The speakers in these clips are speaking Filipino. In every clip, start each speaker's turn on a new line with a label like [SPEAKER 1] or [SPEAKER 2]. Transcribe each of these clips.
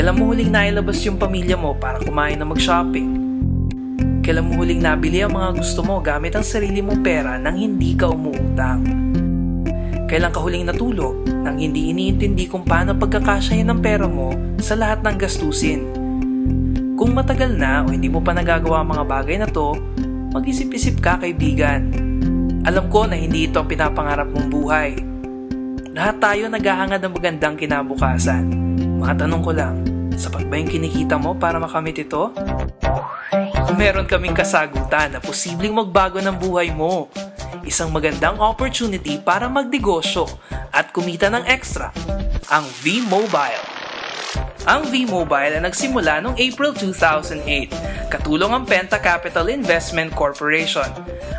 [SPEAKER 1] Kailan mo huling nailabas yung pamilya mo para kumain na mag-shopping? Kailan mo huling nabili ang mga gusto mo gamit ang sarili mong pera nang hindi ka umuutang? Kailan ka huling natulog nang hindi iniintindi kung paano pagkakasyahin ng pera mo sa lahat ng gastusin? Kung matagal na o hindi mo pa nagagawa ang mga bagay na to, mag-isip-isip ka, kaibigan. Alam ko na hindi ito ang pinapangarap mong buhay. Lahat tayo naghahangad ng magandang kinabukasan. Matanong ko lang, sapat ba yung kinikita mo para makamit ito? Meron kaming kasagutan na posibleng magbago ng buhay mo. Isang magandang opportunity para magnegosyo at kumita ng extra. Ang V-Mobile. Ang V-Mobile ay nagsimula noong April 2008, katulong ang Penta Capital Investment Corporation.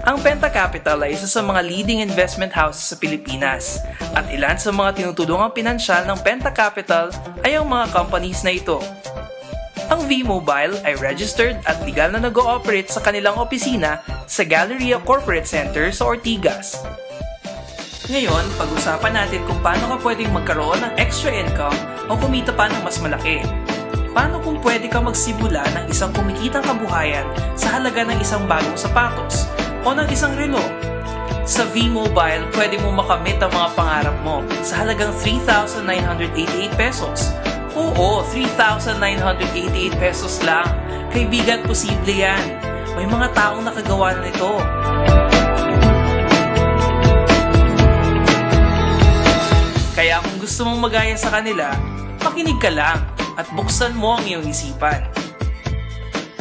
[SPEAKER 1] Ang Penta Capital ay isa sa mga leading investment houses sa Pilipinas at ilan sa mga tinutulungang pinansyal ng Penta Capital ay ang mga companies na ito. Ang V-Mobile ay registered at legal na nag-ooperate sa kanilang opisina sa Galleria Corporate Center sa Ortigas. Ngayon, pag-usapan natin kung paano ka pwedeng magkaroon ng extra income o kumita pa ng mas malaki. Paano kung pwede ka magsimula ng isang kumikitang kabuhayan sa halaga ng isang bagong sapatos o ng isang relo? Sa V-Mobile, pwede mo makamit ang mga pangarap mo sa halagang 3,988 pesos. Oo, 3,988 pesos lang. Kaibigan, posible yan. May mga taong nakagawa na nito. Kaya kung gusto mong magaya sa kanila, makinig ka lang at buksan mo ang iyong isipan.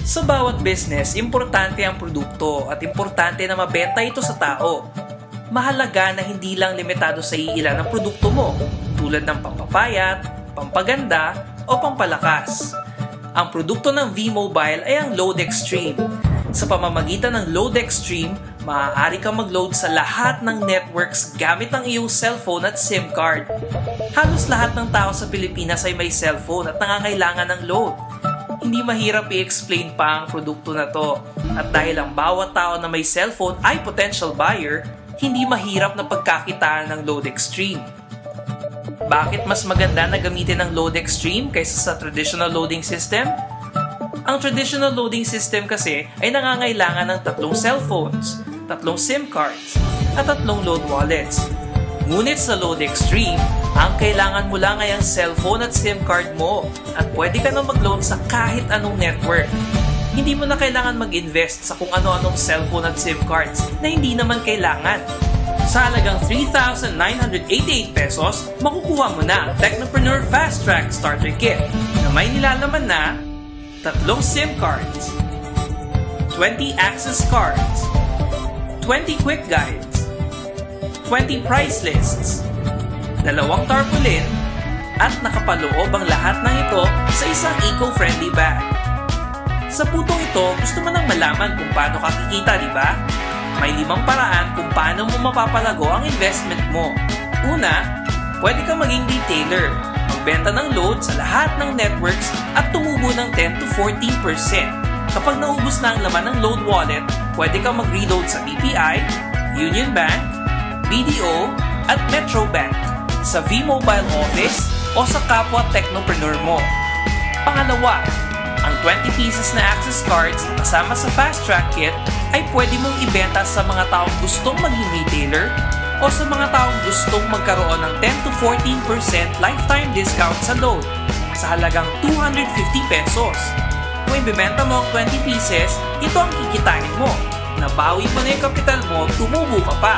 [SPEAKER 1] Sa bawat business, importante ang produkto at importante na mabenta ito sa tao. Mahalaga na hindi lang limitado sa iilan ang produkto mo, tulad ng pampapayat, pampaganda, o pampalakas. Ang produkto ng V-Mobile ay ang Load Extreme. Sa pamamagitan ng Load Extreme, maaari kang mag-load sa lahat ng networks gamit ang iyong cellphone at SIM card. Halos lahat ng tao sa Pilipinas ay may cellphone at nangangailangan ng load. Hindi mahirap i-explain pa ang produkto na to. At dahil ang bawat tao na may cellphone ay potential buyer, hindi mahirap na pagkakitaan ng Load Extreme. Bakit mas maganda na gamitin ang Load Extreme kaysa sa traditional loading system? Ang traditional loading system kasi ay nangangailangan ng 3 cellphones, 3 SIM cards, at 3 load wallets. Ngunit sa Load Extreme, ang kailangan mo lang ay ang cellphone at SIM card mo at pwede ka na mag-load sa kahit anong network. Hindi mo na kailangan mag-invest sa kung ano-anong cellphone at SIM cards na hindi naman kailangan. Sa halagang 3,988 pesos, makukuha mo na ang Technopreneur Fast Track Starter Kit na may nilalaman na 3 SIM cards, 20 access cards, 20 quick guides, 20 price lists, 2 tarpaulin, at nakapaloob ang lahat ng ito sa isang eco-friendly bag. Sa putong ito, gusto mo nang malaman kung paano ka kikita, di ba? May 5 paraan kung paano mo mapapalago ang investment mo. Una, pwede kang maging retailer, magbenta ng load sa lahat ng networks at tumubo ng 10 to 14%. Kapag naubos na ang laman ng load wallet, pwede kang mag-reload sa BPI, Union Bank, BDO, at Metro Bank, sa V-Mobile office o sa kapwa technopreneur mo. Pangalawa, ang 20 pieces na access cards na kasama sa Fast Track Kit ay pwede mong ibenta sa mga taong gustong maging retailer o sa mga taong gustong magkaroon ng 10 to 14% lifetime discount sa load sa halagang 250 pesos. Kung ibebenta mo ang 20 pieces, ito ang kikitain mo. Nabawi mo na yung kapital mo, tumubo ka pa.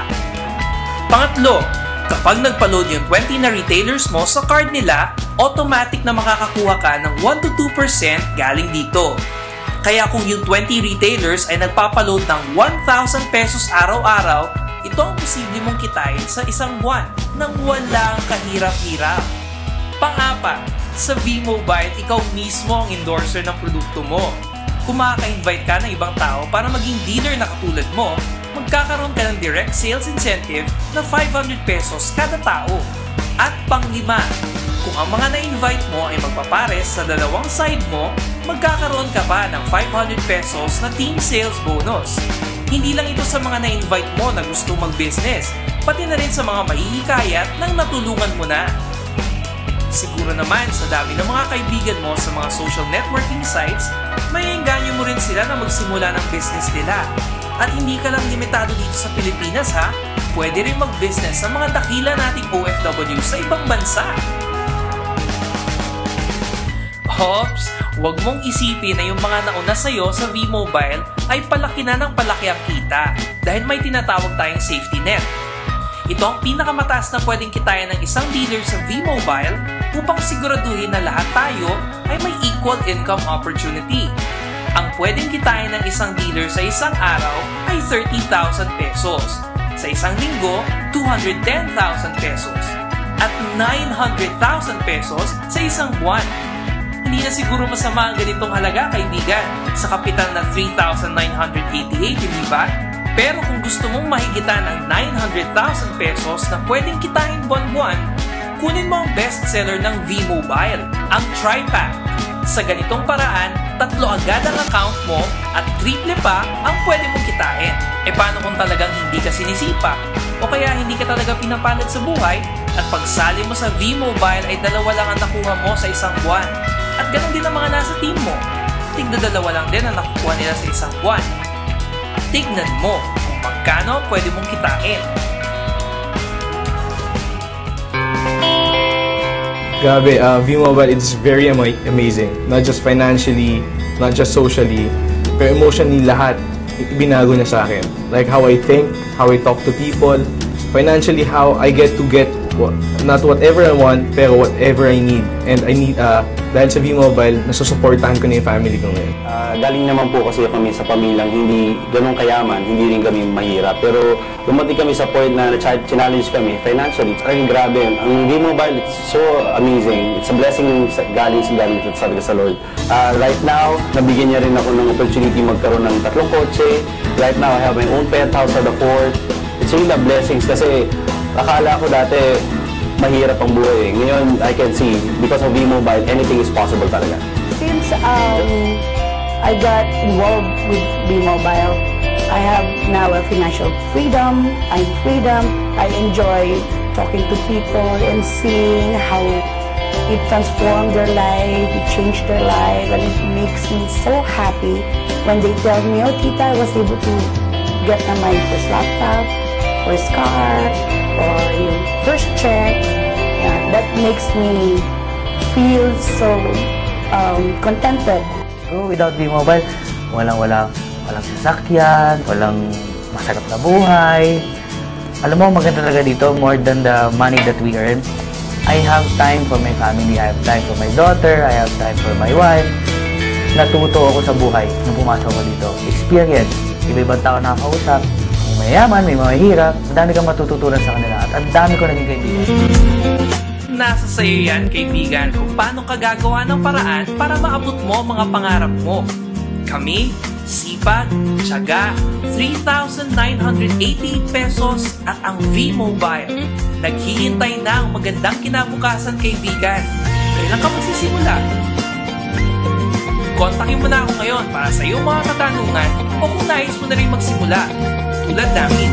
[SPEAKER 1] Pangatlo, kapag nagpa-load yung 20 na retailers mo sa card nila, automatic na makakakuha ka ng 1 to 2% galing dito. Kaya kung yung 20 retailers ay nagpapaload ng 1,000 pesos araw-araw, ito ang posible mong kitain sa isang buwan nang walang kahirap-hirap. Pang-apat, sa V-Mobile, ikaw mismo ang endorser ng produkto mo. Kung makaka-invite ka ng ibang tao para maging dealer na katulad mo, magkakaroon ka ng direct sales incentive na 500 pesos kada tao. At pang-5, kung ang mga na-invite mo ay magpapares sa dalawang side mo, magkakaroon ka pa ng 500 pesos na team sales bonus. Hindi lang ito sa mga na-invite mo na gusto mag-business, pati na rin sa mga mahihikayat nang natulungan mo na. Siguro naman sa dami ng mga kaibigan mo sa mga social networking sites, maiengganyo mo rin sila na magsimula ng business nila. At hindi ka lang limitado dito sa Pilipinas ha, pwede rin mag-business sa mga dakila nating OFW sa ibang bansa. Hops, huwag mong isipin na yung mga nauna sa'yo sa V-Mobile ay palaki na ng palaki ang kita dahil may tinatawag tayong safety net. Ito ang pinakamataas na pwedeng kitayan ng isang dealer sa V-Mobile upang siguraduhin na lahat tayo ay may equal income opportunity. Ang pwedeng kitain ng isang dealer sa isang araw ay 30,000 pesos. Sa isang linggo, 210,000 pesos. At 900,000 pesos sa isang buwan. Hindi na siguro masama ang ganitong halaga, kaibigan, sa kapital na 3,988, hindi ba? Pero kung gusto mong mahigitan ang 900,000 pesos na pwedeng kitain buwan-buwan, kunin mo ang bestseller ng V-Mobile, ang TriPack. Sa ganitong paraan, 3 agad ang account mo at 3 pa ang pwede mong kitain. E paano kung talagang hindi ka sinisipa? O kaya hindi ka talaga pinapalad sa buhay at pagsali mo sa V-Mobile ay 2 lang ang nakuha mo sa isang buwan. At ganun din ang mga nasa team mo. Tigna 2 lang din ang nakukuha nila sa isang buwan. Tignan mo kung magkano pwede mong kitain.
[SPEAKER 2] Grabe, V-Mobile is very amazing. Not just financially, not just socially, pero emotionally lahat binago niya sa akin. Like how I think, how I talk to people, financially how I get not whatever I want, pero whatever I need. And I need, dahil sa V-Mobile, nasusuportahan ko na yung family ko ngayon.
[SPEAKER 3] Galing naman po kasi kami sa pamilyang hindi ganun kayaman, hindi rin kami mahirap. Pero dumating kami sa point na challenge kami financially. Talagang grabe yun. Ang V-Mobile, it's so amazing. It's a blessing galing sa Lord. Right now, nabigyan niya rin ako ng opportunity magkaroon ng 3 kotse. Right now, I have my own penthouse at the port. It's really a blessings kasi akala ko dati mahirap ang buhay. Ngayon, I can see, because of V-Mobile, anything is possible talaga.
[SPEAKER 4] Since I got involved with V-Mobile, I have now a financial freedom. I enjoy talking to people and seeing how it transformed their life, it changed their life, and it makes me so happy when they tell me, oh, Tita, I was able to get my first laptop, first car, or yung first check. Yeah, that makes me feel so contented.
[SPEAKER 5] Without V-Mobile, walang sasakyan, walang masarap na buhay. Alam mo, maganda talaga dito, more than the money that we earn. I have time for my family, I have time for my daughter, I have time for my wife. Natuto ako sa buhay nung pumasok ako dito. Experience, iba-ibang tao nakakausap. May mayaman, may mahihirap, madami kang matututunan sa kanila at ang dami ko naging kaibigan.
[SPEAKER 1] Nasa sayo yan, kaibigan, kung paano ka gagawa ng paraan para maabot mo mga pangarap mo. Kami, sipag, tiyaga, 3,988 pesos at ang V-Mobile. Naghihintay na ang magandang kinabukasan, kaibigan. Kailan ka magsisimula? Kontakin mo na ako ngayon para sa iyong mga katanungan o kung nais mo na rin magsimula, tulad namin.